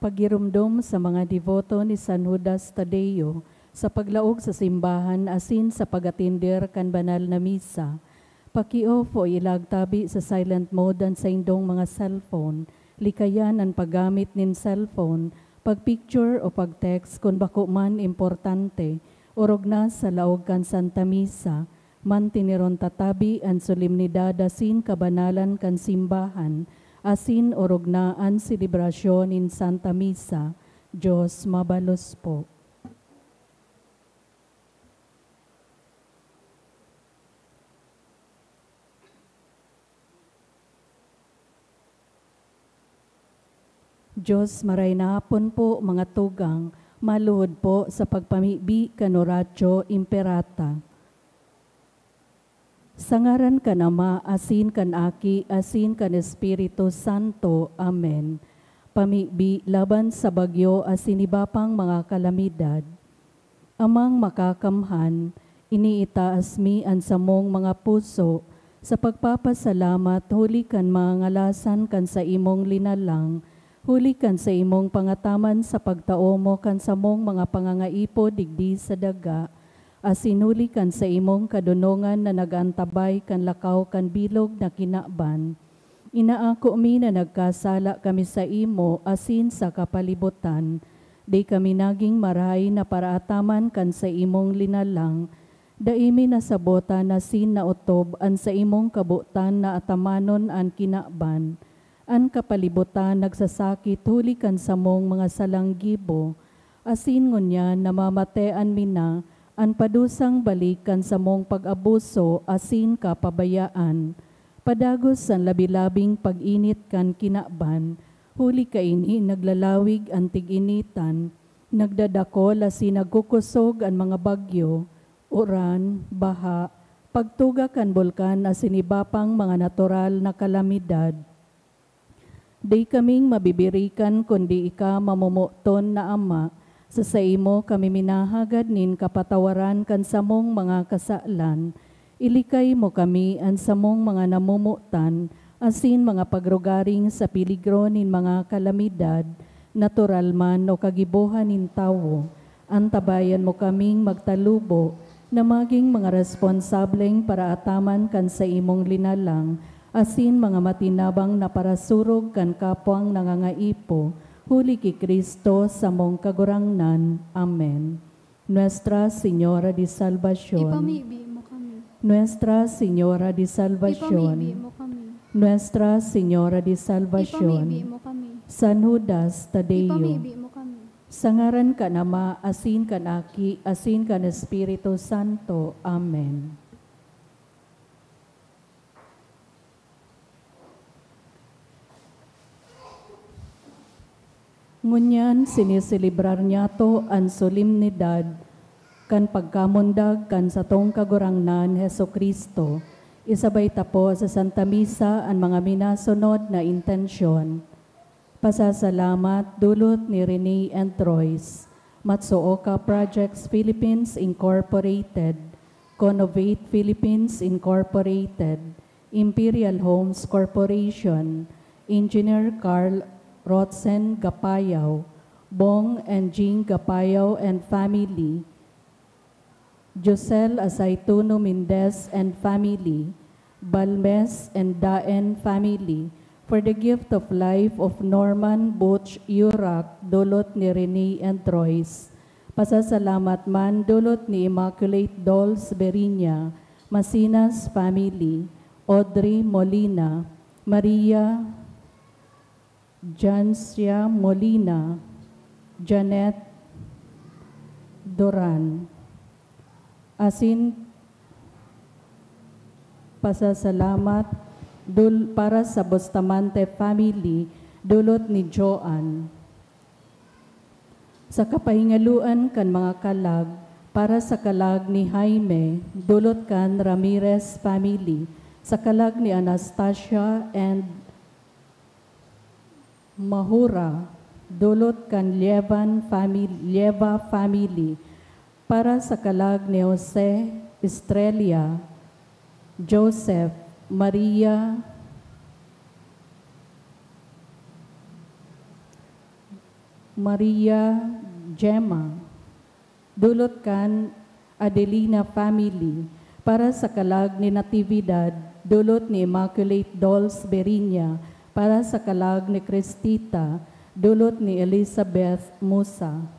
Pagirumdom sa mga devoto ni San Judas Tadeo sa paglaog sa simbahan asin sa pagatinder kan banal na misa. Paki-off o ilagtabi sa silent mode ang sa indong mga cellphone. Likayan ang paggamit nin cellphone, pagpicture o pagtext kung bako man importante. Urog na sa laog kan Santa Misa, mantiniron tatabi ang solemnidad asin kabanalan kan simbahan, asin orog na ang selebrasyon in Santa Misa. Diyos mabalos po. Diyos maray na hapon po mga tugang, maluhod po sa pagpamibi kanoratyo imperata. Sangaran ka nama, asin kan aki, asin kan Espiritu Santo. Amen. Pamibi laban sa bagyo asin ibapang mga kalamidad. Amang makakamhan, iniitaas mi ang samong mga puso, sa pagpapasalamat huli kan mga ngalasan kan sa imong linalang, huli kan sa imong pangataman sa pagtao mo kan samong mga pangangaipo digdi sa daga, asinuli kan sa imong kadunongan na nagantabay kan lakaw kan bilog na kinaban. Inaako mi na nagkasala kami sa imo asin sa kapalibutan, di kami naging maray na paraataman kan sa imong linalang, daimi na sabota na sin na utob an sa imong kabutan na atamanon an kinaban, an kapalibutan nagsasakit huli kan samong mga salanggibo, asin ngunya namamatean mina, an padusang balikan sa mong pag-abuso asin kapabayaan. Padagos ang labilabing pag-init kan kinaban, huli kaini naglalawig ang tig-initan, nagdadakol asin nagkukusog ang mga bagyo, uran, baha, pagtuga kan bulkan asin ibapang mga natural na kalamidad. Di kaming mabibirikan kundi ika mamumuton na Ama, sa imo kami minahagad nin kapatawaran kan samong mga kasaalan, ilikay mo kami ang samong mga namumutan, asin mga pagrugaring sa piligro nin mga kalamidad, natural man o kagibuhan nin tawo, antabayan mo kaming magtalubo, na maging mga responsableng para ataman kan sa imong linalang, asin mga matinabang na parasurog kan kapwang nangangaipo, huli ki Kristo sa mong kagurangnan. Amen. Nuestra Señora de Salvación. Ipamibi mo kami. Nuestra Señora de Salvación. Ipamibi mo kami. Nuestra Señora de Salvación. Ipamibi mo kami. San Judas Tadeo. Ipamibi mo kami. Sangaran ka nama, asin kan aki, asin kan Espiritu Santo. Amen. Ngunyan siniselebrar niya to ang solemnidad kan pagkamundag kan sa tong kagurangnan Heso Kristo. Isabay tapo sa Santa Misa ang mga minasunod na intensyon. Pasasalamat dulot ni Rene and Royce, Matsooka Projects Philippines Incorporated, Connovate Philippines Incorporated, Imperial Homes Corporation, Engineer Carl Rotzen Gapayaw, Bong and Jean Gapayaw and family, Josel Asaituno Mendez and family, Balmes and Daen family, for the gift of life of Norman Butch Yurak, dulot ni Rene and Royce. Pasasalamat man dulot ni Immaculate Dolls Berinya, Masinas family, Audrey Molina, Maria Jancia Molina, Janet Doran. Asin pasasalamat para sa Bustamante family, dulot ni Joan. Sa kapahingaluan kan mga kalag, para sa kalag ni Jaime, dulot kan Ramirez family, sa kalag ni Anastasia and Mahura, dulot kan Lieva family, para sa kalag ni Jose Estrella, Joseph, Maria, Maria Gemma. Dulot kan Adelina family. Para sa kalag ni Natividad, dulot ni Immaculate Dolls Berinya. Para sa kalag ni Cristita, dulot ni Elizabeth Musa.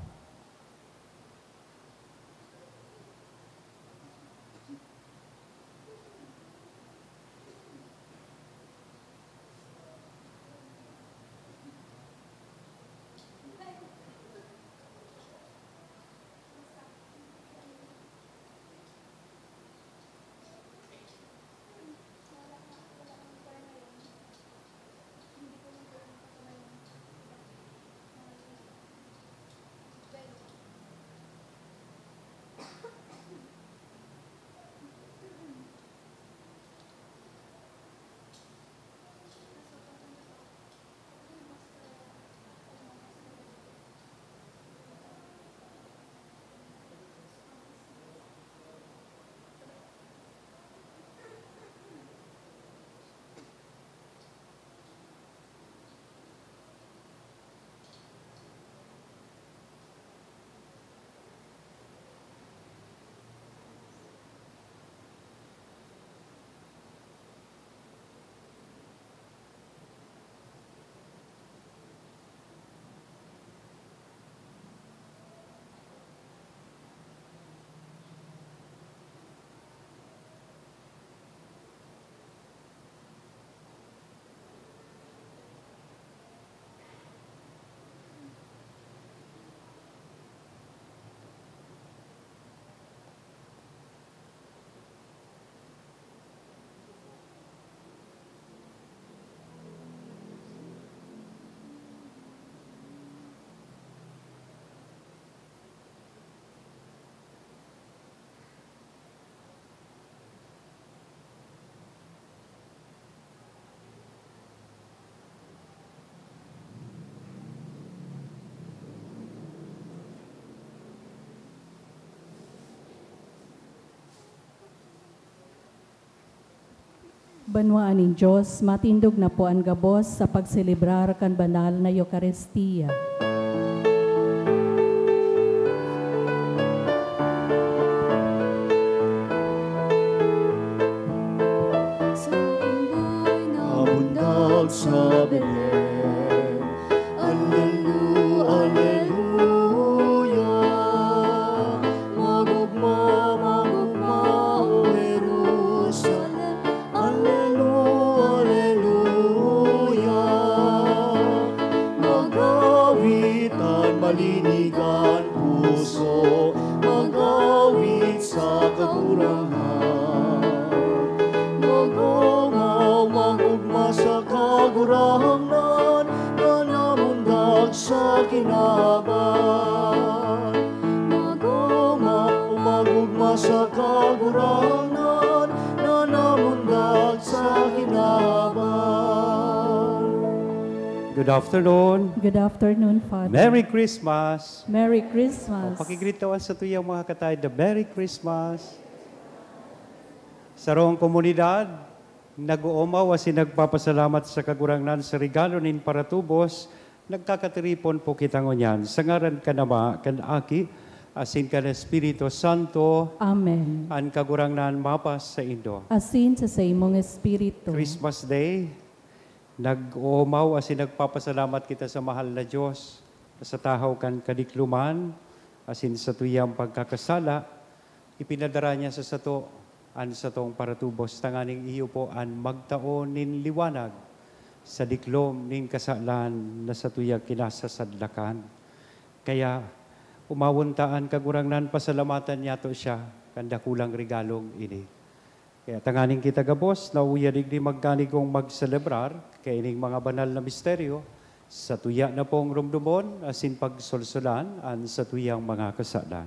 Banwaan ng Diyos, matindog na po ang gabos sa pagselebrar kan banal na Eucharistia. Sa buhay na bundag sa Belen, Alleluia. Magugma, magugma, O Jerusalem, Alleluia. Magawitan, malinigan puso, magawit sa kagurangan. Magungaw, magugma sa kagurangan, nanamundag sa kinaban. Magungaw, magugma sa kagurangan, nanamundag sa kinaban. Good afternoon. Good afternoon, Father. Merry Christmas. Merry Christmas. Pakigritawan sa tuyang mga katay, the Merry Christmas. Sa roong komunidad, nag-uumaw asin nagpapasalamat sa kagurangan sa regalo nin paratubos, nagkakatiripon po kita ngunyan. Sa ngaran ka nama, kan aki, asin ka na Espiritu Santo, Amen. an kagurangan mapas sa Indo. Asin sa imong espiritu. Christmas Day, nag-uumaw asin nagpapasalamat kita sa mahal na Diyos, sa tahaw kan kadikluman, asin sa tuyang pagkakasala, ipinadara niya sa sato, an satong paratubos, tanganing iyo po an magtaon nin liwanag, sa diklom nin kasalan na sa tuyang kinasasadlakan. Kaya, umawuntaan kagurangnan pasalamatan niya to siya, kanda kulang regalong ini. Kaya tanganing kita gabos, na uyanig di magkanigong magselebrar, kaya ining mga banal na misteryo, sa tuya na pong rumdumon, asin pagsolsolan, an sa tuyang mga kasalan.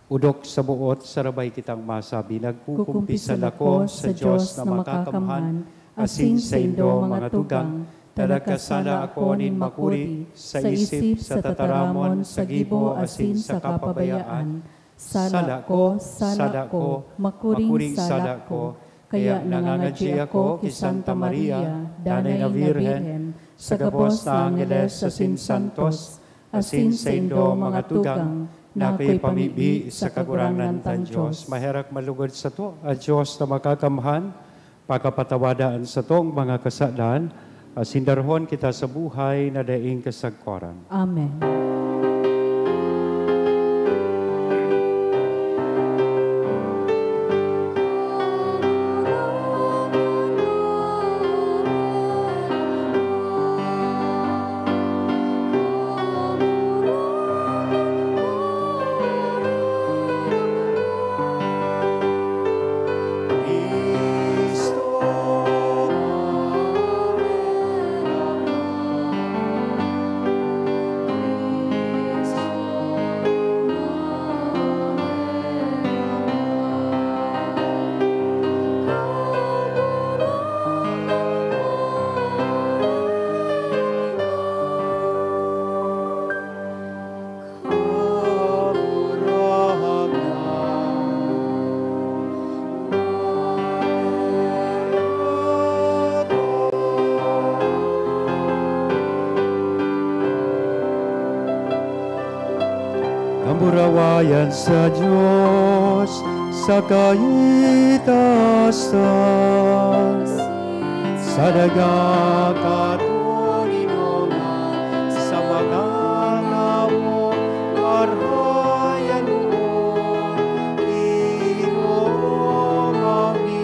Udok sa buot, sarabay kitang masabi, nagkukumpisan ako sa Diyos na makakamhan, asin sa Indo mga tugang, talagkasala ako nin makuri, sa isip, sa tataramon, sa gibo, asin sa kapabayaan. Sala ko, makuring sala ko, kaya nangangadji ako ki Santa Maria, Danay na Virhen, sa gabos na Angeles sa Santos, asin sa Indo mga tugang, na ako'y pamibi sa kagurangan tan Diyos. Maherak malugod sa to, a Diyos na makakamhan, pagkapatawadaan sa tong mga kasalan, sindarhon kita sa buhay na daing kasagkoran. Amen. Kamurawayan sa Diyos sa kaitaasan, sa nagkakatuninongan, sa mga nawo, arayan mo, iyong amingan.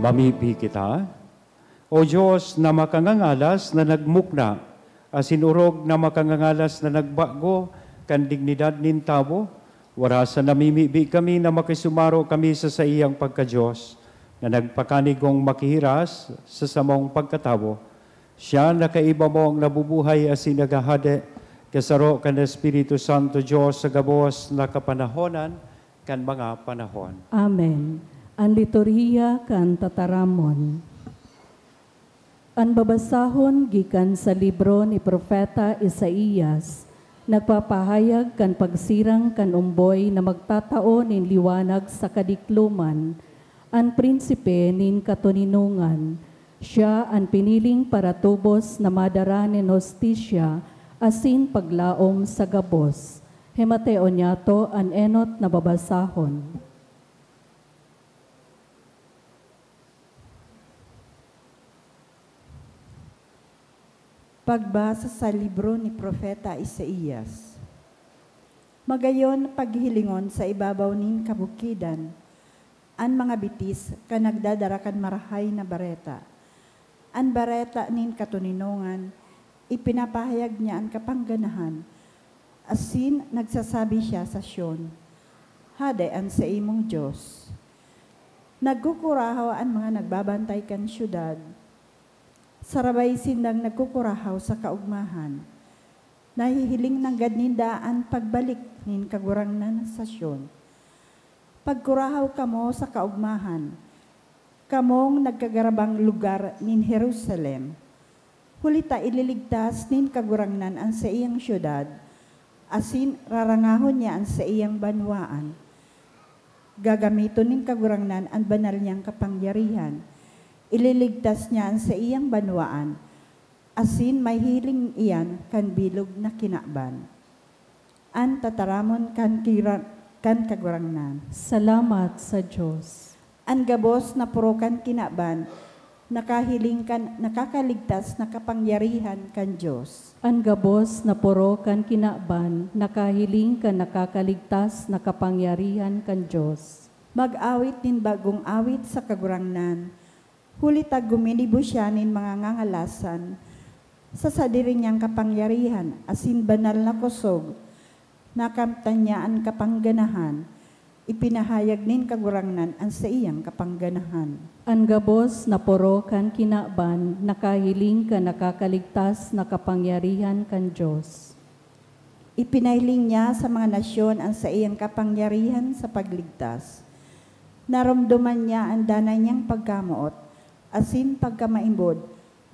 Mamipi kita, O Diyos na makangangalas na nagmukna, asinurog na makangangalas na nagbago, kan dignidad nin tabo, warasa namimibi kami na makisumaro kami sa iyang pagka-Diyos, na nagpakanigong makihiras sa samong pagkatabo. Siya na kaiba mong nabubuhay asin nagahade, kasaro kan Espiritu Santo Diyos sa gabos na kapanahonan, kan mga panahon. Amen. Ang liturhiya kan tataramon. Ang babasahon gikan sa libro ni Propeta Isaías, nagpapahayag kan pagsirang kan umboy na magtatao nin liwanag sa kadikluman, ang prinsipe nin katuninungan. Siya ang piniling para tubos na madara nin hostisya, asin paglaom sa gabos. Hemateo niyato ang enot na babasahon. Pagbasa sa libro ni Propeta Isaías. Magayon paghilingon sa ibabaw nin kabukidan, an mga bitis ka nagdadarakan marahay na bareta. An bareta nin katuninongan, ipinapahayag niya ang kapangganahan, asin nagsasabi siya sa Sion, hade an sa imong Diyos. Nagkukurahaw ang mga nagbabantay kan syudad, sarabay sindang nagkukurahaw sa kaugmahan. Nahihiling ng gadnindaan pagbalik nin kagurangnan sa Sion. Pagkurahaw kamo sa kaugmahan, kamong nagkagarabang lugar nin Jerusalem. Hulita ililigtas nin kagurangnan ang sa iyang syudad, asin rarangahon niya ang sa iyang banwaan. Gagamiton nin kagurangnan ang banal niyang kapangyarihan. Ililigtas niya ang sa iyang banwaan, asin may hiling iyan kan bilog na kinakban. An tataramon kan kagurangnan. Salamat sa Diyos. An gabos na puro kan kinakban, nakahiling kan nakakaligtas na kapangyarihan kan Diyos. Ang gabos na puro kan kinakban, nakahiling kan nakakaligtas na kapangyarihan kan Diyos. Mag-awit nin bagong awit sa kagurangnan, hulita guminibo siya nin mga ngangalasan, sa sadiri niyang kapangyarihan, asin banal na kusog, nakamtan niya ang kapangganahan, ipinahayag nin kagurangnan ang sa iyang kapangganahan. Ang gabos na puro kan kinakban, nakahiling kan nakakaligtas na kapangyarihan kan Diyos. Ipinailing niya sa mga nasyon ang sa iyang kapangyarihan sa pagligtas. Naramdaman niya ang danay niyang pagkamuot, asin pagkamaimbod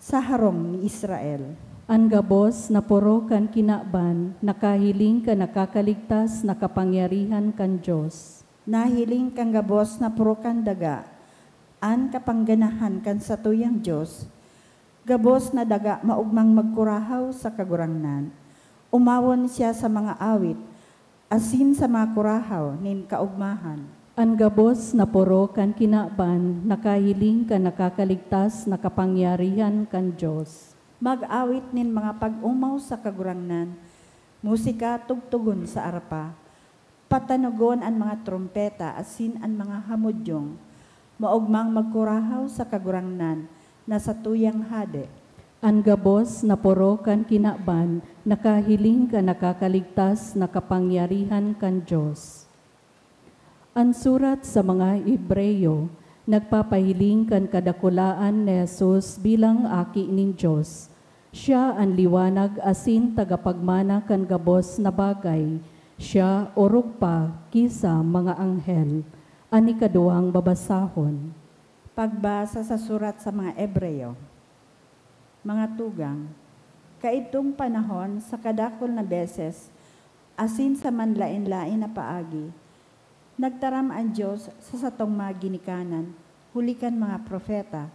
sa harong ni Israel. Ang gabos na puro kan kinakban, nakahiling kan nakakaligtas na kapangyarihan kan Diyos. Nahiling kang gabos na puro kan daga, an kapangganahan kan sa tuyang Diyos. Gabos na daga maugmang magkurahaw sa kagurangnan. Umawon siya sa mga awit, asin sa mga kurahaw nin kaugmahan. Ang gabos na puro kan kinakban, nakahiling kan nakakaligtas na kapangyarihan kan Diyos. Mag-awit nin mga pag-umaw sa kagurangnan, musika tugtugon sa arpa, patanugon ang mga trompeta, asin ang mga hamudyong, maugmang magkurahaw sa kagurangnan, na sa tuyang hade. Ang gabos na puro kan kinakban, nakahiling kan nakakaligtas na kapangyarihan kan Diyos. Ang surat sa mga Hebreyo, nagpapahiling kan kadakulaan ni Jesus bilang aki ning Diyos. Siya ang liwanag asin tagapagmana kan gabos na bagay. Siya orog pa kisa mga anghel. Ani kaduhang babasahon. Pagbasa sa surat sa mga Hebreyo. Mga tugang, kaitong panahon sa kadakol na beses, asin sa manlain-lain na paagi, nagtaram ang Diyos sa satong mga ginikanan, hulikan mga profeta.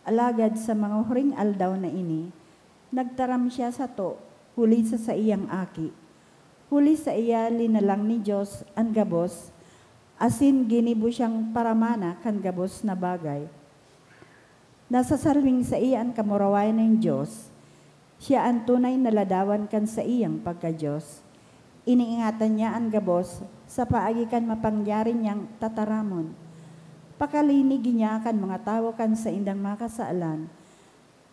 Alagad sa mga huring aldaw na ini, nagtaram siya sa to, huli sa iyang aki. Huli sa iya linalang ni Diyos ang gabos, asin ginibo siyang paramana kan gabos na bagay. Nasa sarwing sa iya ang kamuraway ng Diyos, siya ang tunay na ladawan kan sa iyang pagka-Diyos. Iniingatan niya ang gabos sa paagi kan mapangyari niyang tataramon. Pakalinig niya kan mga tao kan sa indang makasaalan.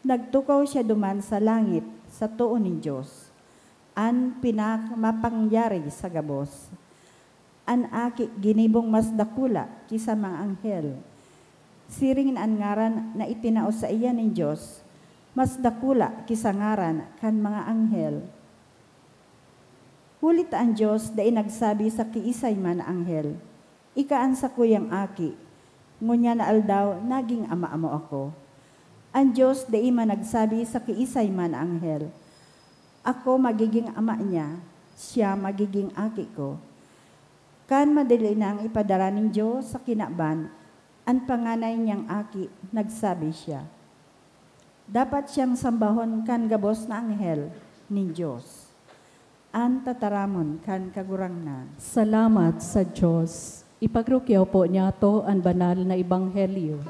Nagtukaw siya duman sa langit sa tuon ni Diyos. An pinakamapangyari sa gabos. An aki ginibong mas dakula kisa mga anghel. Siring an ngaran na itinao sa iya ni Diyos, mas dakula kisa ngaran kan mga anghel. Hulit ang Diyos dahil nagsabi sa kiisay man anghel, ikaan sa kuyang aki, ngunya na aldaw naging ama-amo ako. Ang Diyos dahil man nagsabi sa kiisay man anghel, ako magiging ama niya, siya magiging aki ko. Kan madali na ang ipadara ng Diyos sa kinaban, ang panganay niyang aki, nagsabi siya, dapat siyang sambahon kan gabos na anghel ni Diyos. An tataramon kan kagurangnan. Salamat sa Diyos. Ipagrukyaw po niya to ang banal na ebanghelyo.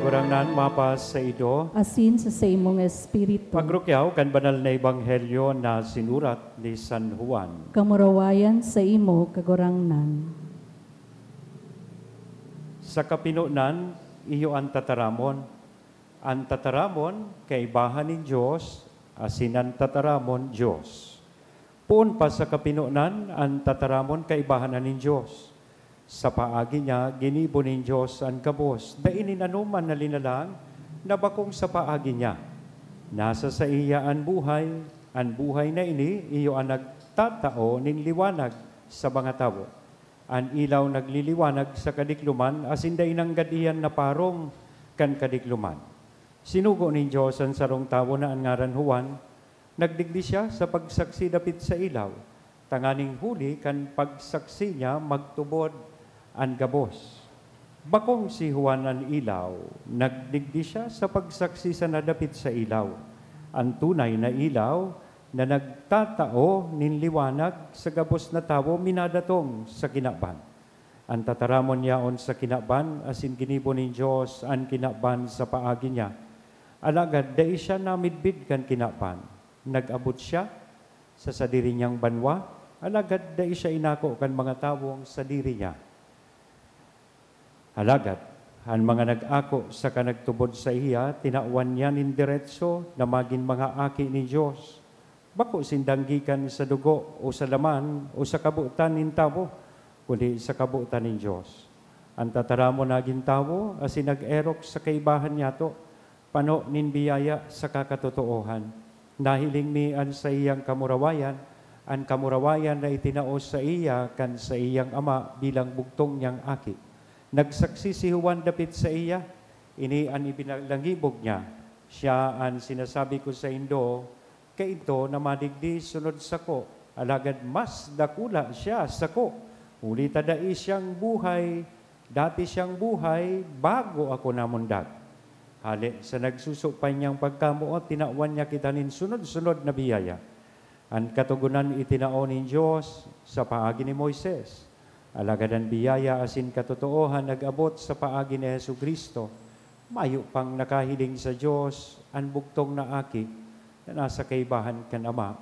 kagurangnan mapas sa ido. asin sa imong espiritu. Pagrukyaw kan banal na ebanghelyo na sinurat ni San Juan. Kamurawayan sa imo kagurangnan. Sa kapinunan, iyo ang tataramon. Ang tataramon, kaibahan ng Diyos, asin ang tataramon, Diyos. Puon pa sa kapinunan, ang tataramon, kaibahan ng Diyos. Sa paagi niya, ginibo ng Diyos ang kabos. Dainin anuman na linalang, nabakong sa paagi niya. Nasa sa iya ang buhay na ini, iyo ang nagtatao ng liwanag sa mga tao. Ang ilaw nagliliwanag sa kadikluman, asin dainang gadiyan na parong kan kadikluman. Sinugo ng Diyos ang sarong tao na ang ngaran Juan, nagdigdi siya sa pagsaksi dapit sa ilaw. Tanganing huli kan pagsaksi niya magtubod ang gabos. Bakong si Juan ang ilaw, nagdigdi siya sa pagsaksi sa nadapit sa ilaw. Ang tunay na ilaw na nagtatao nin liwanag sa gabos na tao minadatong sa kinaban. Ang tataramon yaon sa kinaban, asin ginibo ng Diyos ang kinaban sa paagi niya. Alagad, dai siya namidbid kan kinaban. Nag-abot siya sa sadiri niyang banwa, alagad, dai siya inako kan mga tawong sadiri niya. Alagad, ang mga nag-ako sa kanagtubod sa iya, tinawan niya nin diretso na maging mga aki ni Diyos. Bako sindanggikan sa dugo o sa laman o sa kabutan nin tao, kundi sa kabutan nin Diyos. Ang tataramo naging tao, asin nag-erok sa kaibahan niya to, pano nin biyaya sa kakatotoohan. Nahiling mian sa iyang kamurawayan, ang kamurawayan na itinaos sa iya kan sa iyang ama bilang bugtong niyang aki. Nagsaksi si Juan dapit sa iya, ini ang ibinalangibog niya. Siya ang sinasabi ko sa indo, kay ito na madigdi sunod sa ko, alagad mas dakula siya sa ko. Uli tadai siyang buhay, dati siyang buhay, bago ako namundag. Hali sa nagsusupay niyang pagkamuot, tinawan niya kita nin sunod-sunod na biyaya. Ang katugunan itinao ni Diyos sa paagi ni Moises. Alagad ang biyaya asin katotoohan nag-abot sa paagi ni Jesucristo. Mayo pang nakahiling sa Diyos ang bugtong na aki na nasa kaibahan kan Ama.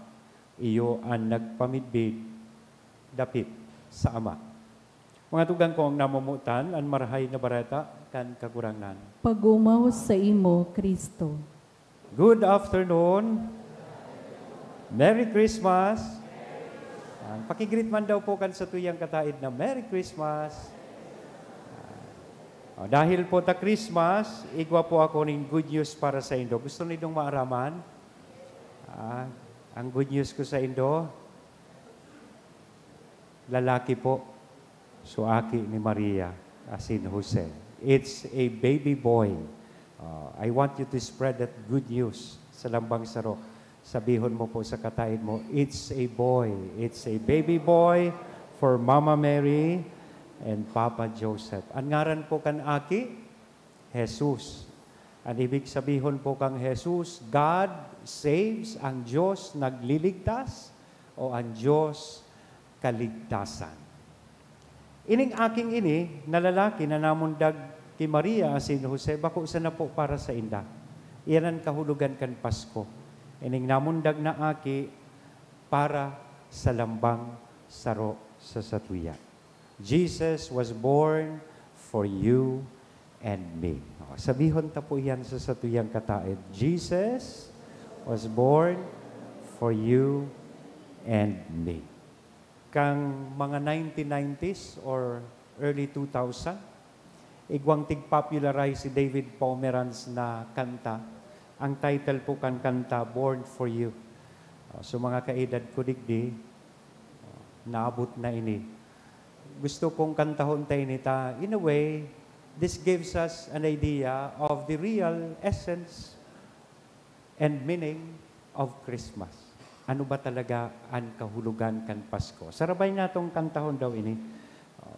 Iyo ang nagpamidbid dapit sa Ama. Mga tugang ko ang namumutan, ang marahay na barata kan kagurangan. Pagumaw sa imo, Kristo. Good afternoon. Merry Christmas. Pakigreet man daw po kan sa tuyang kataid na Merry Christmas. Dahil po ta Christmas, igwa po ako ng good news para sa Indo. Gusto nidong maaraman? Ang good news ko sa Indo, lalaki po, suaki ni Maria, asin Jose. It's a baby boy. I want you to spread that good news sa Lambang Saro. Sabihon mo po sa kataid mo, it's a boy. It's a baby boy for Mama Mary and Papa Joseph. Ang ngaran po kan aki, Jesus. Ang ibig sabihon po kang Jesus, God saves, ang Diyos nagliligtas o ang Diyos kaligtasan. Ining aking ini, na lalaki na namundag kay Maria asin Jose, bako sa na po para sa inda. Iyan ang kahulugan kan Pasko. Ining namundag na aki para sa Lambang Saro sa Satuya. Jesus was born for you and me. Sabihon ta po yan sa Satuyang kataid. Jesus was born for you and me. Kang mga 1990s or early 2000, igwang tig-popularize si David Pomeranz na kanta. Ang title po kan kanta, Born for You. So mga kaedad ko digdi, naabot na ini. Gusto kong kantahon tayo nita. In a way, this gives us an idea of the real essence and meaning of Christmas. Ano ba talaga ang kahulugan kan Pasko? Sarabay natong kantahon daw ini.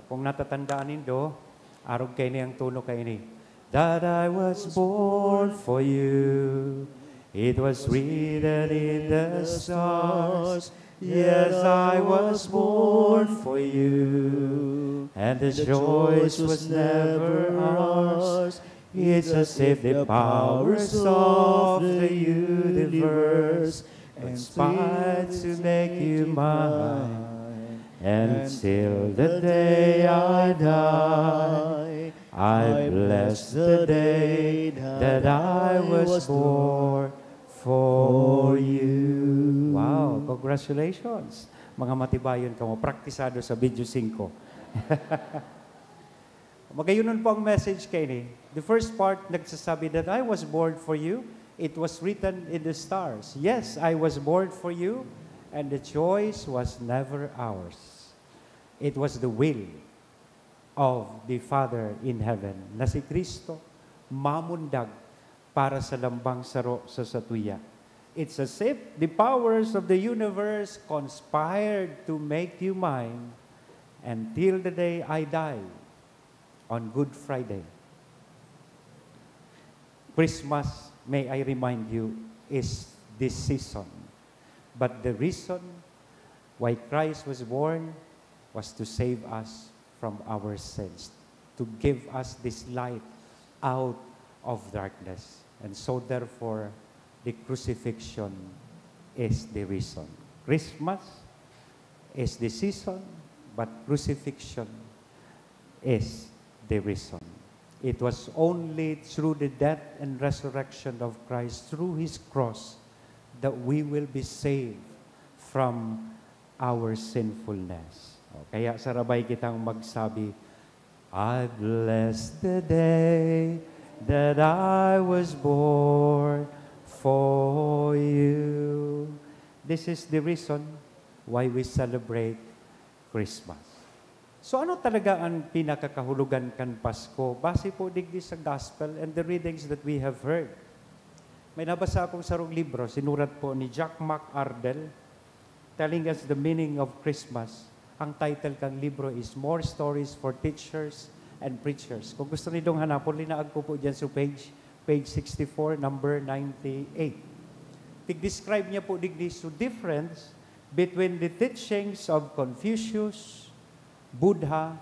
Kung natatandaan nindo, arog kayo niyang tuno kayo ini. That I was born for you, it was written in the stars. Yes, I was born for you, and the choice was never ours. It's as if the powers of the universe conspired to make you mine. Until the day I die, I bless the day that I was born for you. Wow, congratulations. Mga matibayon ka mo, praktisado sa video 5. Magayunon po ang message kay ni. The first part, nagsasabi that I was born for you. It was written in the stars. Yes, I was born for you, and the choice was never ours. It was the will of the Father in heaven na si Kristo mamundag para sa lambang saro sa satuya. It's as if the powers of the universe conspired to make you mine until the day I die on Good Friday. Christmas, may I remind you, is this season. But the reason why Christ was born was to save us from our sins, to give us this light out of darkness. And so therefore, the crucifixion is the reason. Christmas is the season, but crucifixion is the reason. It was only through the death and resurrection of Christ, through His cross, that we will be saved from our sinfulness. Kaya sarabay kitang magsabi, I bless the day that I was born for you. This is the reason why we celebrate Christmas. So ano talaga ang pinakakahulugan kan Pasko? Base po digdi sa Gospel and the readings that we have heard. May nabasa akong sarong libro, sinurat po ni Jack McArdle, telling us the meaning of Christmas. Ang title kang libro is More Stories for Teachers and Preachers. Kung gusto nilong hanapon, linaag ko po dyan sa page 64, number 98. Tig-describe niya po digdi so difference between the teachings of Confucius, Buddha,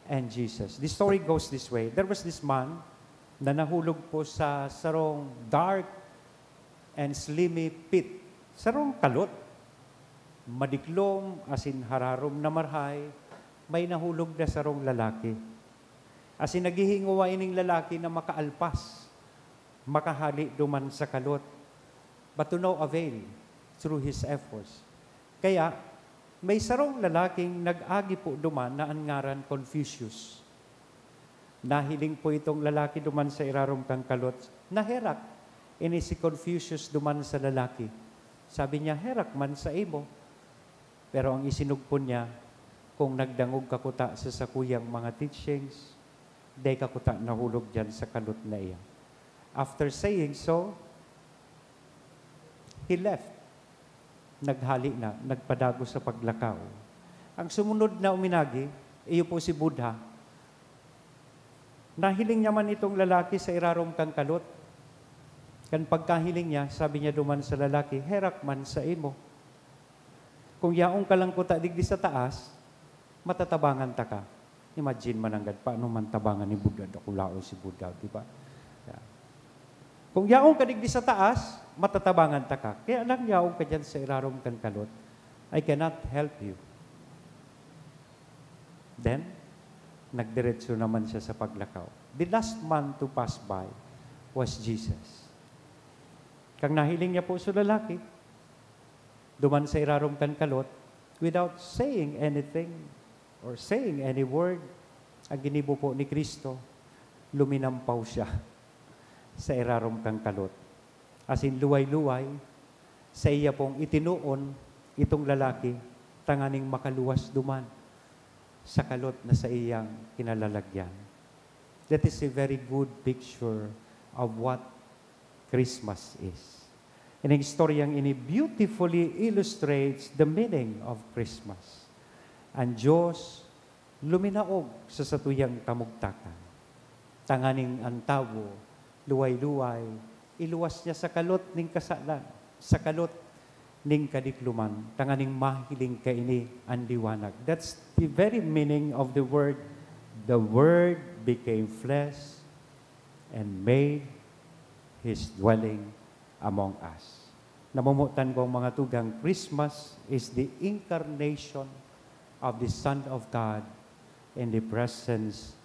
and Jesus. The story goes this way. There was this man na nahulog po sa sarong dark and slimy pit. Sarong kalot. Madiklom, asin hararom na marhay, may nahulog na sarong lalaki. Asin naghihinguwa ining lalaki na makaalpas, makahali duman sa kalot. But to no avail through his efforts. Kaya, may sarong lalaking nag-agi po duman na ang ngaran Confucius. Nahiling po itong lalaki duman sa irarom kang kalot. Naherak. Ini si Confucius duman sa lalaki. Sabi niya, herak man sa imo. Pero ang isinugpo niya, kung nagdangog kakuta sa sakuyang mga teachings, day kakuta nahulog dyan sa kalot na iya. After saying so, he left. Naghali na, nagpadago sa paglakaw. Ang sumunod na uminagi, iyo po si Buddha. Nahiling niya man itong lalaki sa irarom kang kalot. Kan pagkahiling niya, sabi niya duman sa lalaki, herak man sa imo. Kung yaong kalangkuta digdi sa taas, matatabangan ta ka. Imagine mananggad, paano man tabangan ni Buddha? Dakulao si Buddha, di ba? Kung yaong ka digdi sa taas, matatabangan ta ka. Kaya lang yaong ka dyan sa irarom kang kalot, I cannot help you. Then, nagdiretso naman siya sa paglakaw. The last man to pass by was Jesus. Kang nahiling niya po sa lalaki, duman sa irarom kang kalot, without saying anything or saying any word, ang ginibo po ni Kristo, luminampaw siya sa irarom kang kalot. As in luway-luway, sa iya pong itinuon itong lalaki, tanganing makaluwas duman sa kalot na sa iyang kinalalagyan. That is a very good picture of what Christmas is. And ang istoryang ini beautifully illustrates the meaning of Christmas. Ang Diyos luminaog sa satuyang kamugtakan. Tanganing ang tao, luway-luway, iluwas niya sa kalot ning kasalan, sa kalot ning kadikluman, tanganing mahiling kaini ang liwanag. That's the very meaning of the Word. The Word became flesh and made His dwelling among us. Namumutan ko mga tugang, Christmas is the incarnation of the Son of God in the presence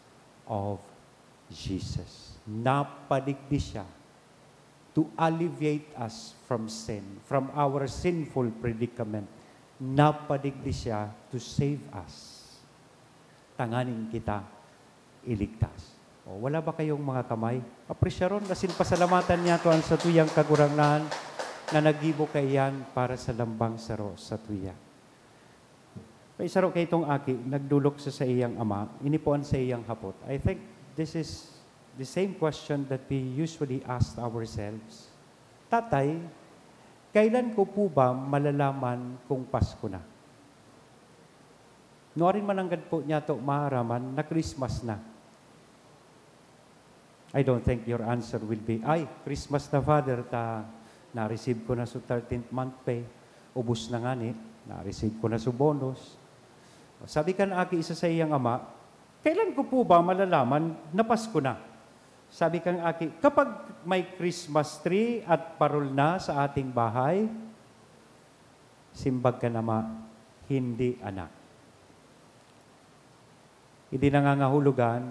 of Jesus. Napadigdi siya to alleviate us from sin, from our sinful predicament. Napadigdi siya to save us. Tanganin kita iligtas. O, wala ba kayong mga kamay? Apresyaron, kasin pasalamatan niya to ang sa tuyang kagurangnan na nagibo kayan para sa lambang saro sa tuya. May saro kay itong aki, nagdulok sa iyang ama, inipuan sa iyang hapot. I think this is the same question that we usually ask ourselves. Tatay, kailan ko po ba malalaman kung Pasko na? Nuarin mananggad po niya to maharaman na Christmas na. I don't think your answer will be, ay, Christmas na, Father, na-receive ko na sa 13th month pay, ubus na nga ni, na-receive ko na sa bonus. Sabi ka na aki isa sa iyang ama, kailan ko po ba malalaman na Pasko na? Sabi kang aki, kapag may Christmas tree at parol na sa ating bahay, simbag ka nama, hindi anak. Hindi nangangahulugan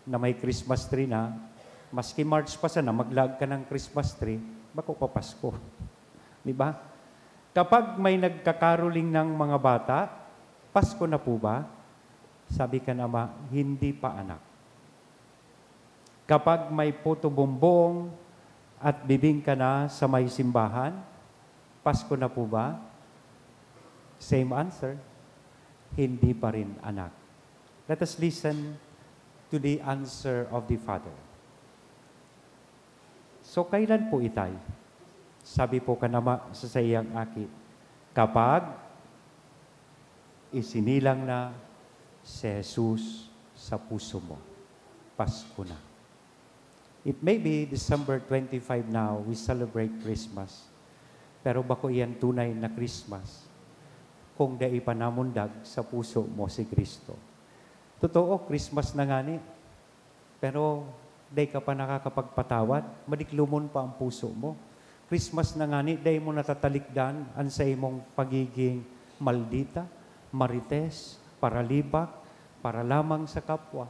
na may Christmas tree na, maski March pa sana, maglag ka ng Christmas tree, bako pa Pasko. Di ba? Kapag may nagkakaroling ng mga bata, Pasko na po ba? Sabi ka nama, hindi pa anak. Kapag may puto-bumbong at bibing ka na sa may simbahan, Pasko na po ba? Same answer, hindi pa rin anak. Let us listen to the answer of the Father. So, kailan po itay? Sabi po ka nama sa iyang aki, kapag isinilang na si Jesus sa puso mo, Pasko na. It may be December 25 now, we celebrate Christmas. Pero bako iyan tunay na Christmas kung dai panamundag sa puso mo si Kristo. Totoo, Christmas na nga ni, pero day ka pa nakakapagpatawad, madiklumon pa ang puso mo. Christmas na nga ni, day mo natatalikdan ang sa imong pagiging maldita, marites, paralibak, para lamang sa kapwa.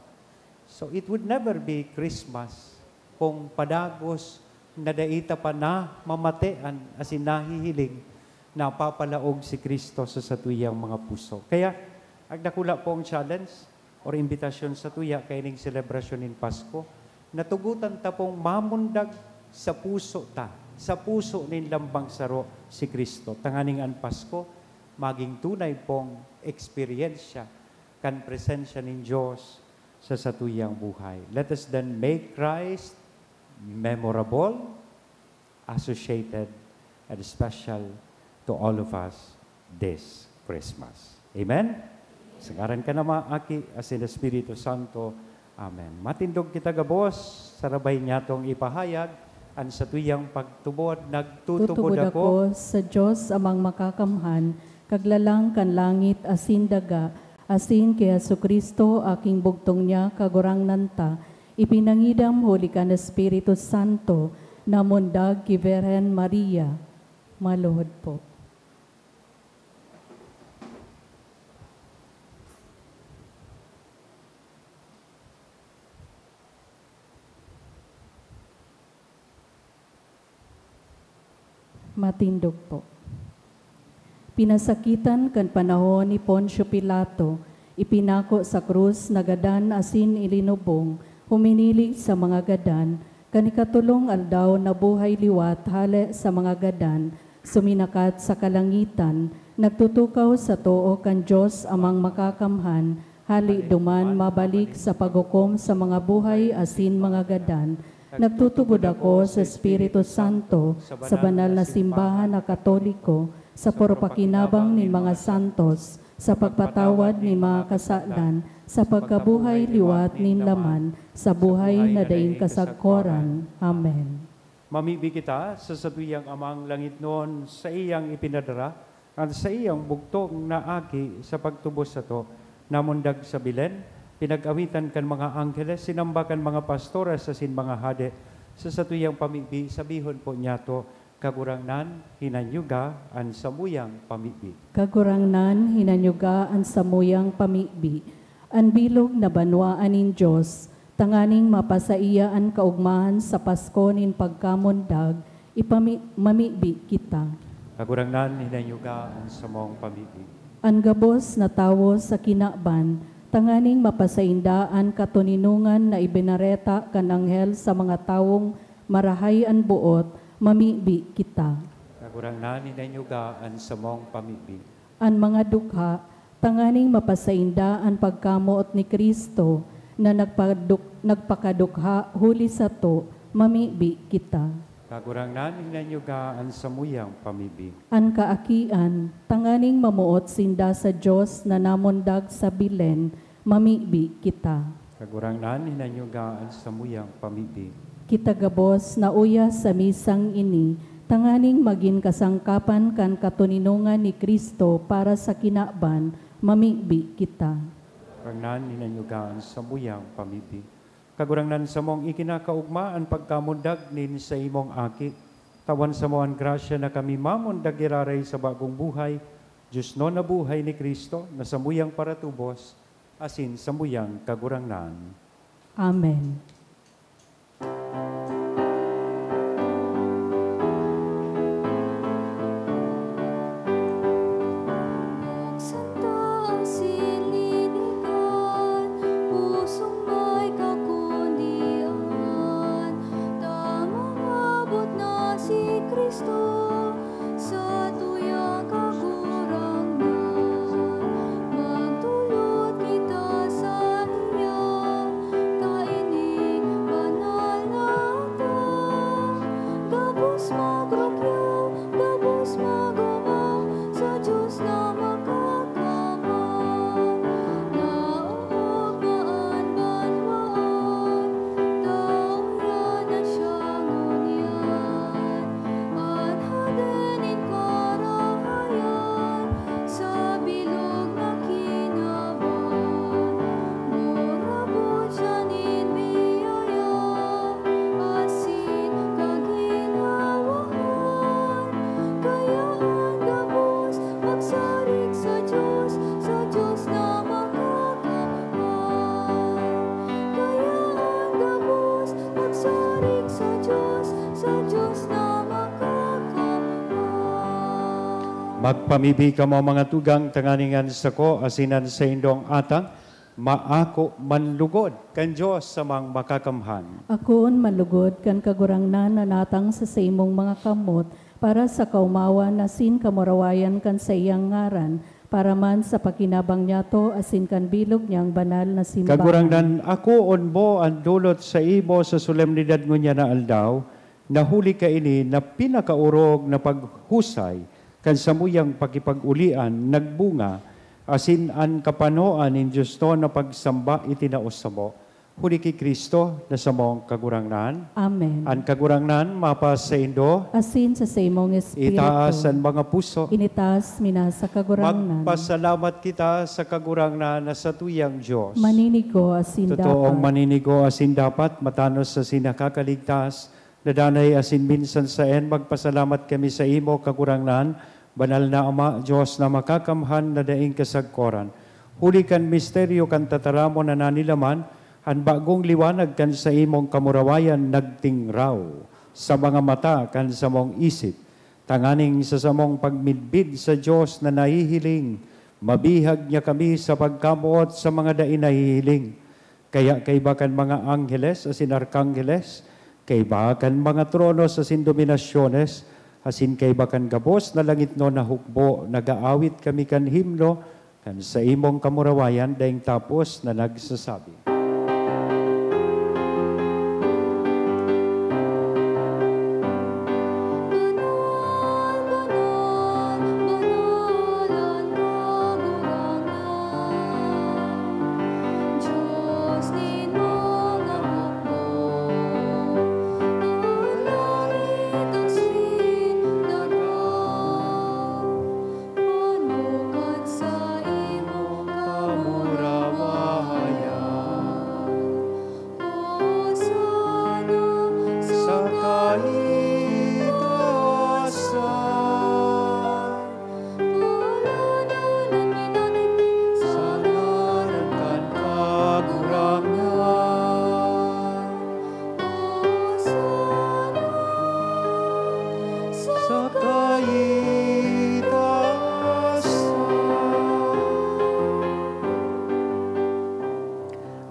So it would never be Christmas kung padagos na daita pa na mamatean asin nahihiling na papalaog si Kristo sa satuyang mga puso. Kaya, agdakula po ang challenge or imbitasyon sa tuya kay ning celebration in Pasko, natugutan ta pong mamundag sa puso ta, sa puso nin lambang saro si Kristo. Tanganing ang Pasko, maging tunay pong eksperyensya kan presensya nin Diyos sa satuyang buhay. Let us then make Christ memorable, associated, and special to all of us this Christmas. Amen? Sangaran ka na maaki as in the Espiritu Santo. Amen. Matindog kita gabos, sarabay niya tong ipahayag, ang sa tuyang pagtubod, nagtutubod ako sa Diyos amang makakamhan, kaglalang kan langit asin daga, asin kay Jesucristo aking bugtong niya kagurang nanta, ipinangidam huli kan Espiritu Santo, namundag ki Virhen Maria. Maluhod po. Matindog po. Pinasakitan kan panahon ni Poncio Pilato, ipinako sa krus na gadan asin ilinubong, huminili sa mga gadan, kanikatulong aldaw na buhay liwat hale sa mga gadan, suminakat sa kalangitan, nagtutukaw sa too kan Diyos amang makakamhan, hali duman mabalik sa paghukom sa mga buhay asin mga gadan, nagtutubod ako sa Espiritu Santo, sa banal na simbahan na Katoliko, sa poropakinabang ni mga santos, sa pagpatawad ni mga kasalan, sa pagkabuhay liwat nin laman, sa buhay na daing kasagkoran. Amen. Mamibi kita sa satuyang amang langit noon sa iyang ipinadara at sa iyang bugtong na aki sa pagtubos sa to, namundag sa bilen, pinag-awitan kan mga angkeles, sinambakan mga pastores, asin mga hade, sa satuyang pamigbi, sabihon po niya to, kagurangnan, hinanyuga, an samuyang pamigbi. Kagurangnan, hinanyuga, an samuyang pamibi. An bilog na banwaan nin Diyos, tanganing mapasaiya an kaugmahan sa Pasko nin pagkamundag, mamibi kita. Kagurangnan, hinanyuga, an samong pamigbi. An gabos na tawo sa kinaban, tanganing mapasaindaan katuninungan na ibinareta kan anghel sa mga tawong marahay an buot, mamibi kita. Kagurangnan, hinanyuga, an samong pamigbi. An mga dukha, tanganing mapasainda ang pagkamuot ni Kristo na nagpakadukha huli sa to, mamibi kita. Kagurangnan, hinanyuga, an samuyang pamigbi. An kaakian, tanganing mamuot sinda sa Diyos na namundag sa bilen, mamibi kita. Kagurangnan, hinanyuga, an samuyang pamigbi. Kita gabos na uya sa misang ini, tanganing maging kasangkapan kan katuninungan ni Kristo para sa kinaban, mamibi kita. Kagurangnan, hinanyuga, an samuyang pamigbi. Kagurangnan sa mong ikinakaugma ang pagkamundag nin sa imong aki. Tawan sa mo ang grasya na kami mamundag iraray sa bagong buhay. Diyos no na buhay ni Kristo na samuyang paratubos, asin samuyang kagurangnan. Amen. Magpamibi ka mo mga tugang tanganingan sa ko, asinan sa indong atang, maako manlugod kan Diyos sa mang makakamhan. Akoon malugod kan kagurangnan na natang sa imong mga kamot para sa kaumawan asin kamurawayan kan sa iyang ngaran para man sa pakinabang niya to asin kan bilog niyang banal na simbahan. Kagurangnan ako onbo ang dulot sa imo sa solemnidad ngunya na aldaw, nahuli ka ini na pinakaurog na paghusay kan samuyang pakipag-ulian nagbunga asin an kapanoan in Diyos to na pagsamba itinaos sa mo. Huli kay Kristo na sa mong kagurangnan. Amen. An kagurangnan mapas sa indo. Asin sa imong espiritu. Itaas ang mga puso. Initaas mina sa kagurangnan. Magpasalamat kita sa kagurangnan na sa tuyang Diyos. Maninigo asin Totoong dapat. maninigo asin dapat, matanos sa sinakakaligtas, nadanay asin minsan sa en, magpasalamat kami sa imo kagurangnan, banal na Ama, Diyos na makakamhan na daing kasagkoran. Huli kan misteryo kan tataramo na nanilaman, han bagong liwanag kan sa imong kamurawayan nagtingraw, sa mga mata kan sa mong isip, tanganing sa samong pagmidbid sa Diyos na nahihiling, mabihag niya kami sa pagkamuot sa mga daing nahihiling. Kaya kay bakan mga angheles asin arkangheles, kay bakan mga tronos asin dominasyones, asin kay bakan gabos na langit no na hukbo, nagaawit kami kan himno, kan sa imong kamurawayan daing tapos na nagsasabi.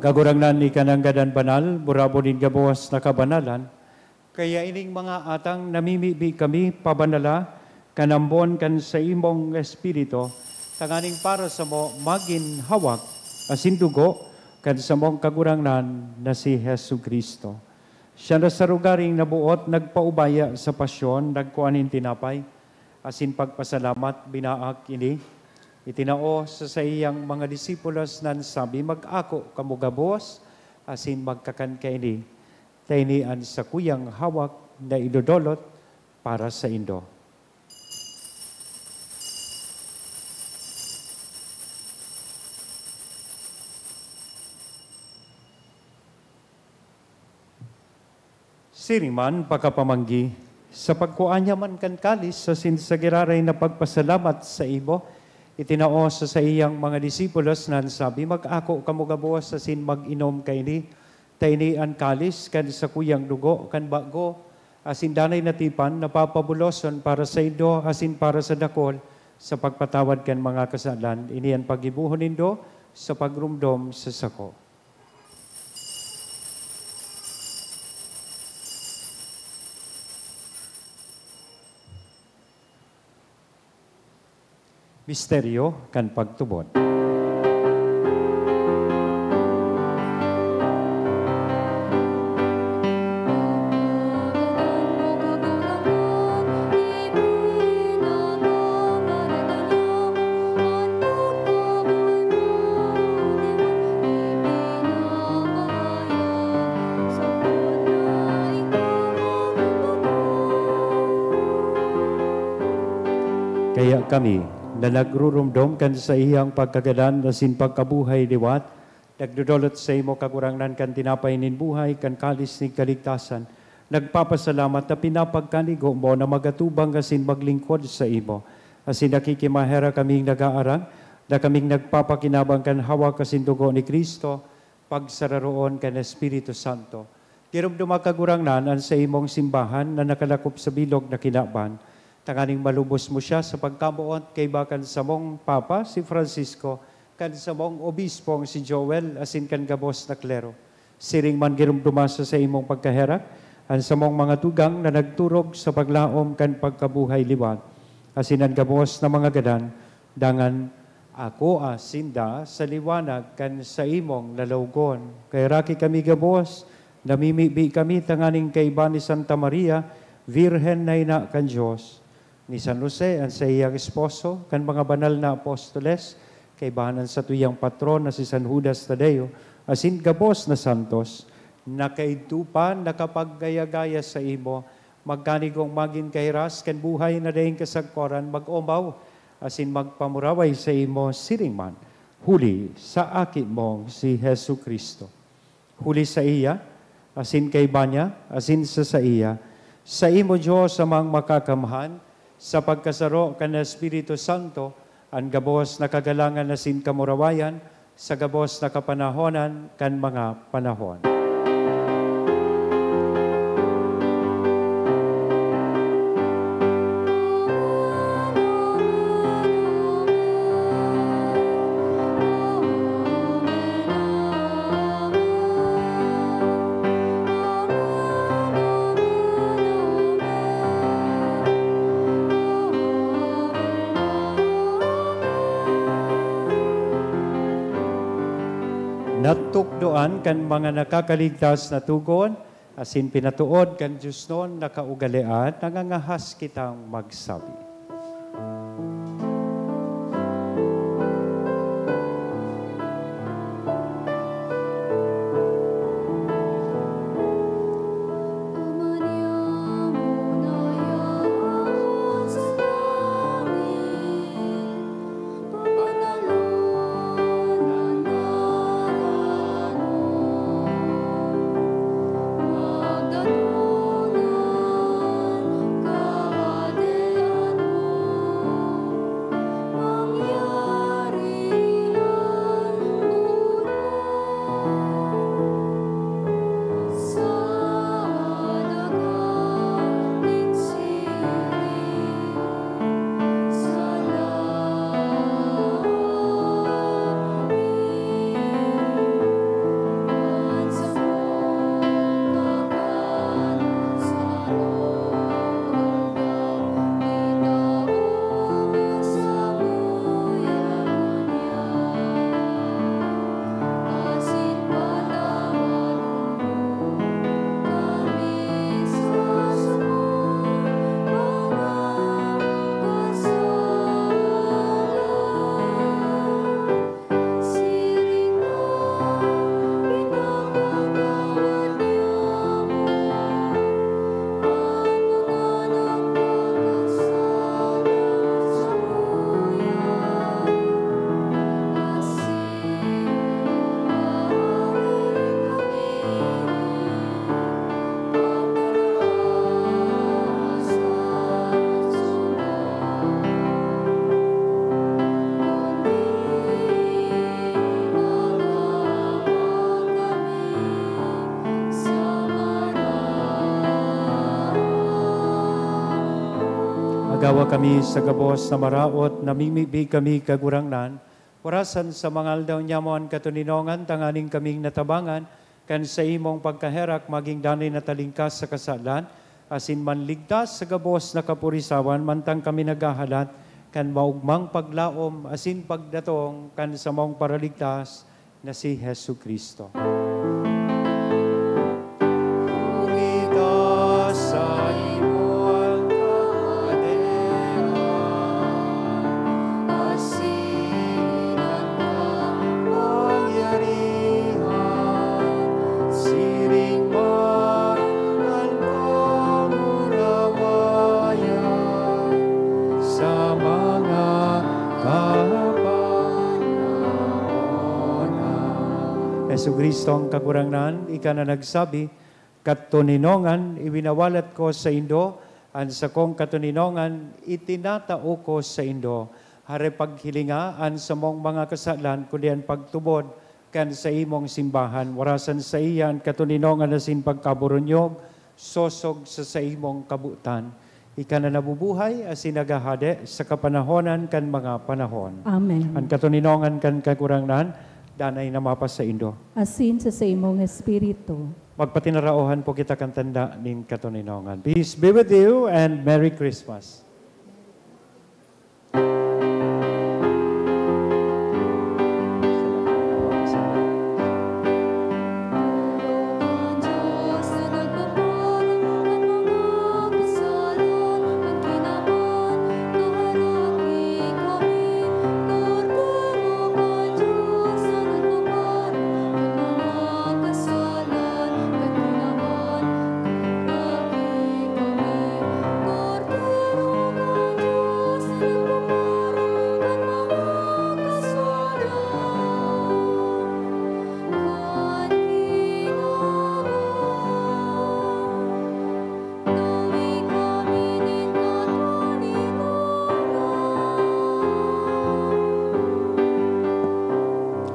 Gagurangnan ni kananggadan banal, burabo din gabuwas na kabanalan, kaya ining mga atang namimibi kami pabanala, kanambon kan sa imong espiritu, tanganing para sa mo magin hawak, asin dugo, kan sa mong kagurangnan na si Hesu Kristo. Siya na sa rugaring nabuot, nagpaubaya sa pasyon, nagkuanin tinapay, asin pagpasalamat, binaak ini, itinao sa iyang mga disipulos nan sabi, mag-ako kamugabos, asin magkakan kaini, tainian sa kuyang hawak na idodolot para sa Indo. Siriman pagkapamanggi, sa pagkuanya man kan kalis sa sinsagiraray na pagpasalamat sa ibo, itinao sa iyang mga disipulos nan sabi, mag-ako kamugabuwas sa sin mag-inom kaini, taini an kalis kan sa kuyang dugo, kan bago, asin danay natipan, napapabuloson para sa indo, asin para sa dakol, sa pagpatawad kan mga kasalan, ini ang pagibuhon nindo sa pagrumdom sa sako. Misteryo kan pagtubod. Kaya kami, na nagrurumdom kan sa iyang pagkagadan na sin pagkabuhay liwat, nagdudolot sa imo kakurangnan kan tinapay nin buhay, kan kalis ni kaligtasan, nagpapasalamat na pinapagkanigo mo na magatubang kasin maglingkod sa imo. Asin nakikimahera kaming nag-aarang, na kaming nagpapakinabang kan hawak kasin dugo ni Kristo, pagsararoon kan Espiritu Santo. Tirumduma kagurangnan ang sa imong simbahan na nakalakop sa bilog na kinaban, tanganing malubos mo siya sa pagkamuot kay bakan sa mong Papa, si Francisco, kan sa mong Obispong si Joel, asin kan gabos na klero. Siring man girumdumasa sa imong pagkaherak, ang sa mong mga tugang na nagturog sa paglaom kan pagkabuhay liwat, asin ang gabos na mga gadan, dangan ako asinda sa liwanag kan sa imong lalawgon. Kay raki kami gabos, namimibi kami tanganing kay iba ni Santa Maria, Virhen na ina kan Diyos, ni San Jose, ang sa iyang esposo, kan mga banal na apostoles, kay bahanan sa tuyang patron na si San Judas Tadeo, asin gabos na santos, na kaitupan, nakapaggaya-gaya sa imo, magkanigong magin kairas, kan buhay na daing kasagkoran, mag-umaw, asin magpamuraway sa imo, siringman, huli sa akin mong si Hesu Kristo. Huli sa iya, asin kay banya, asin sa iya, sa imo Diyos amang makakamhan, sa pagkasaro kan Espiritu Santo, ang gabos na kagalangan na sin kamurawayan, sa gabos na kapanahonan kan mga panahon. Natukdoan kan mga nakakaligtas na tugon, asin pinatuod kan Diyos noon nakaugalian, nangangahas kitang magsabi. Agawa kami sa gabos na maraot, namimibig kami kagurangnan, warasan sa mangal daw nyamon katuninongan, tanganing kaming natabangan, kan sa imong pagkaherak, maging danay na talingkas sa kasalan, asin manligtas sa gabos na kapurisawan, mantang kami naghahalat, kan maugmang paglaom, asin pagdatong, kan sa mong paraligtas, na si Hesu Kristo. Hesu Kristo ang kagurangnan, ika na nagsabi, katuninongan, iwinawalat ko sa Indo, an sa kong katuninongan, itinatao ko sa Indo. Hare paghilinga, an sa mong mga kasalan, kulian pagtubod, kan sa imong simbahan, warasan sa iyan, katuninongan na sin pagkaburunyog, sosog sa imong kabutan. Ika na nabubuhay, asin nagahade, sa kapanahonan kan mga panahon. Amen. Ang katuninongan kan kagurangnan, danay na mapas sa Indo. Asin sa imong espiritu. Magpatinarauhan po kita kang tanda ning katuninongan. Peace be with you and Merry Christmas.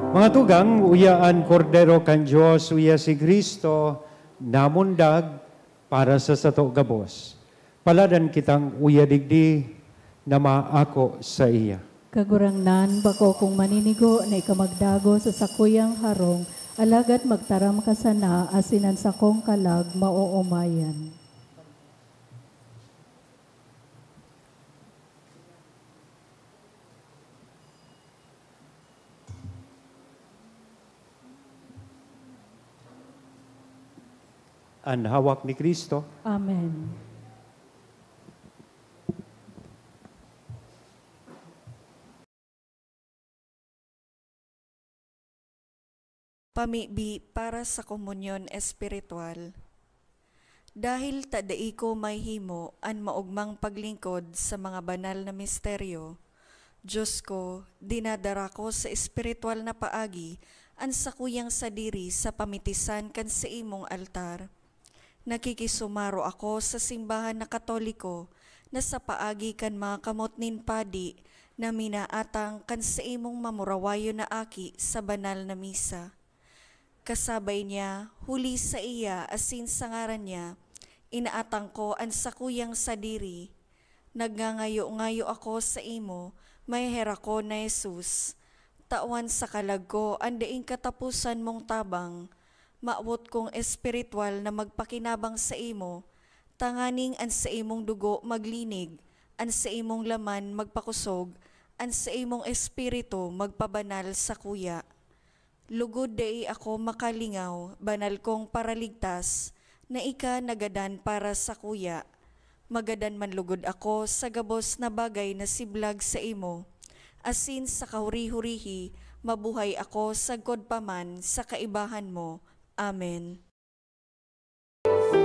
Mga tugang, uyaan kordero kan Diyos, uya si Kristo, namundag para sa sato gabos. Paladan kitang uya digdi na maako sa iya. Kagurangnan, bako kung maninigo na ikamagdago sa sakuyang harong, alagad magtaram ka sana, asinan sa kong kalag, mauumayan. Ang hawak ni Kristo. Amen. Pamibi para sa komunyon espiritual. Dahil tadai ko may himo an maugmang paglingkod sa mga banal na misteryo, Diyos ko, dinadara ko sa espiritual na paagi an sakuyang sadiri sa pamitisan kan sa imong altar. Nakikisumaro ako sa simbahan na Katoliko na sa paagi kan mga kamotnin padi na minaatang kan sa imong mamurawayo na aki sa banal na misa. Kasabay niya, huli sa iya asin sa ngaran niya, inaatang ko ang sakuyang sadiri. Nagngangayo-ngayo ako sa imo, may hera ko na Jesus. Tawan sa kalag ko, andaing katapusan mong tabang, maawot kong espiritual na magpakinabang sa imo, tanganing an sa imong dugo maglinig, an sa imong laman magpakusog, an sa imong espiritu magpabanal sa kuya. Lugod dai ako makalingaw, banal kong paraligtas, na ika nagadan para sa kuya. Magadan man lugod ako sa gabos na bagay na siblag sa imo, asin sa kahuri-hurihi, mabuhay ako sa godpaman sa kaibahan mo. Amen. Lord.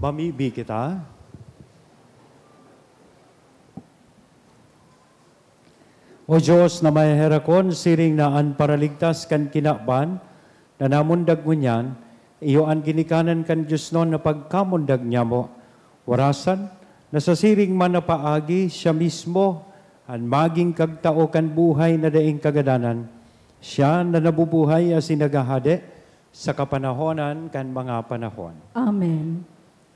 Mamibi kita. O Diyos na may herakon, siring na an paraligtas kan kinakban, na namundag mo niyan, iyo an ginikanan kan Diyos noon na pagkamundag niya mo. Warasan, na sa siring man na paagi, siya mismo, an maging kagtao kan buhay na daing kagadanan, siya na nabubuhay as sinagahade sa kapanahonan kan mga panahon. Amen.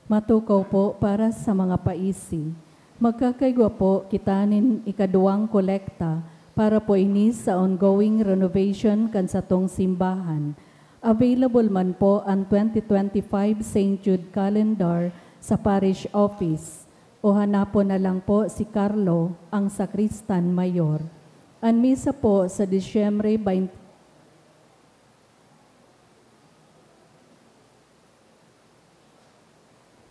Matukaw po para sa mga paisi. Magkakaigwa po kitanin ikaduang kolekta para po ini sa ongoing renovation kan sa tong simbahan. Available man po ang 2025 St. Jude Calendar sa parish office o hanapon na lang po si Carlo, ang sakristan mayor. Ang misa po sa Disyembre 20.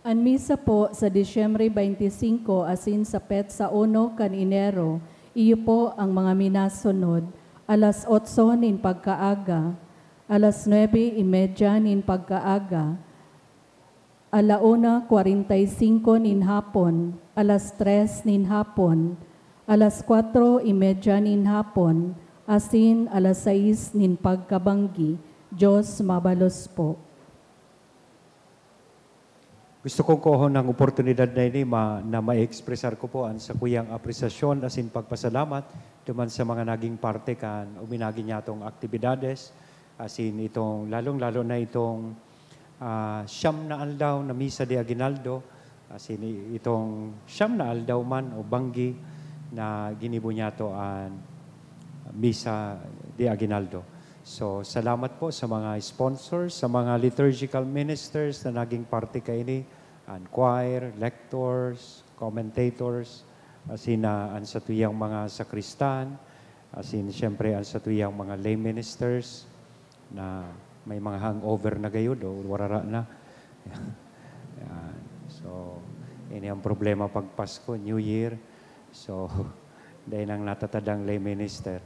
Ang misa po sa Disyembre 25 asin sa petsa 1 kan Enero, iyo po ang mga minasunod, alas 8 nin pagkaaga, alas 9:30 nin pagkaaga, alauna 45 nin hapon, alas 3 nin hapon, alas 4:30 nin hapon, asin alas 6 nin pagkabanggi. Diyos mabalos po. Gusto ko kuhon ng oportunidad na ini na ma-expressar ko po ang sa kuyang apresasyon asin pagpasalamat duman sa mga naging parte kan uminagi niya itong aktibidades asin itong lalong-lalo na itong siyam na aldaw na Misa de Aguinaldo asin itong siyam na aldaw man o banggi na ginibo niya to ang Misa de Aguinaldo. So, salamat po sa mga sponsors, sa mga liturgical ministers na naging parte kaini, ang choir, lectors, commentators, asin ang satuyang mga sakristan, asin siyempre ang satuyang mga lay ministers na may mga hangover na gayon o warara na. Yan. So, ini ang problema pag Pasko, New Year. So, dahil ang natatadang lay minister.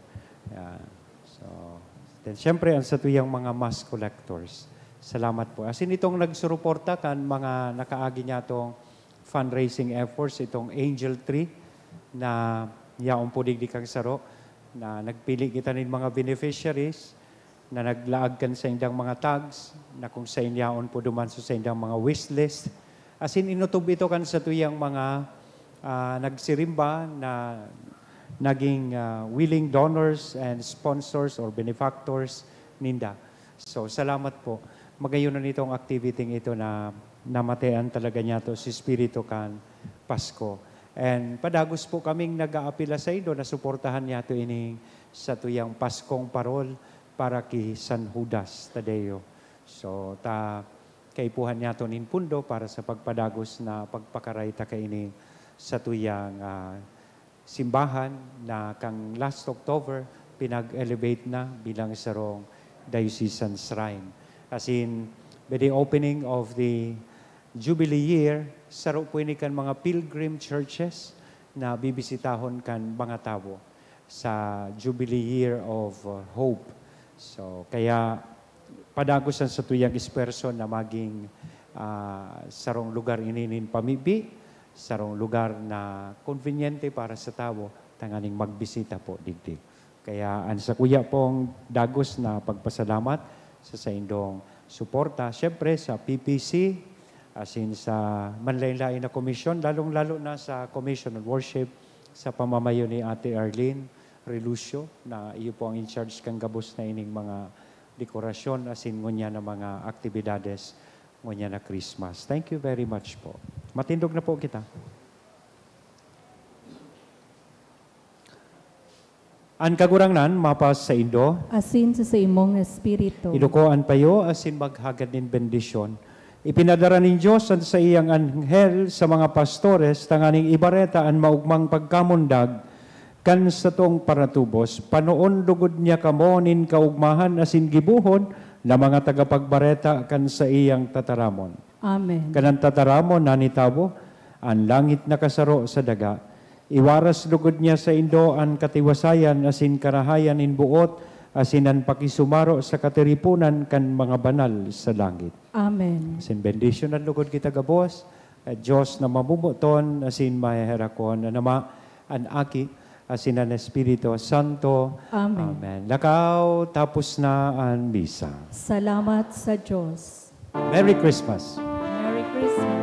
Yan. So, then, siyempre, ang satuyang mga mass collectors. Salamat po. Asin itong nagsuruporta kan mga nakaagi niya itong fundraising efforts, itong Angel Tree na yaong pudig di kang saro, na nagpili kita ng mga beneficiaries, na naglaag kan sa indang mga tags, na kung sa inyaon po duman sa indang mga wish list. Asin inutub ito kan satuyang mga nagsirimba na naging willing donors and sponsors or benefactors ninda. So, salamat po. Magayon na nitong activity ito na namatean talaga niya to si Espiritu kan Pasko. And padagos po kaming nag-aapila sa ido na suportahan niya to ini sa tuyang Paskong parol para ki San Judas Tadeo. So, kaipuhan niya to nin pundo para sa pagpadagos na pagpakarayta kaini sa tuyang simbahan na kang last October pinag-elevate na bilang sarong diocesan shrine. As in, by the opening of the Jubilee year, saro po ini kan mga pilgrim churches na bibisitahon kan mga tao sa Jubilee year of hope. So, kaya padagosan sa tuyang isperson na maging sarong lugar ininin pamibi, sarong lugar na konvenyente para sa tao, tanganing magbisita po digdig. Kaya ang sa kuya pong dagos na pagpasalamat sa indong suporta, syempre sa PPC, asin sa manlain-lain na komisyon, lalong-lalo na sa Commission on Worship, sa pamamayo ni Ate Arlene Relucio, na iyo po ang in-charge kang gabos na ining mga dekorasyon, asin ngunya na mga aktibidades, ngunya na Christmas. Thank you very much po. Matindog na po kita. An kagurangnan, mapas sa Indo. Asin sa imong espiritu. Idukoan payo, asin maghagad din bendisyon. Ipinadara ng Diyos sa iyang anghel sa mga pastores, tanganing ibareta ang maugmang pagkamundag, kan sa tong paratubos, panoon lugod niya kamonin kaugmahan asin gibuhon, na mga tagapagbareta kan sa iyang tataramon. Amen. Kanang tataramon nanitabo, ang langit na kasaro sa daga. Iwaras lugod niya sa Indo ang katiwasayan asin karahayan in buot, asinan pakisumaro sa katiripunan kan mga banal sa langit. Amen. Asin bendisyon at lugod kita gabos, at Diyos na mamumuton, asin maheherakon, na nama, an aki, asin ang Espiritu Santo. Amen. Amen. Lakaw, tapos na ang misa. Salamat sa Diyos. Merry Christmas! Merry Christmas.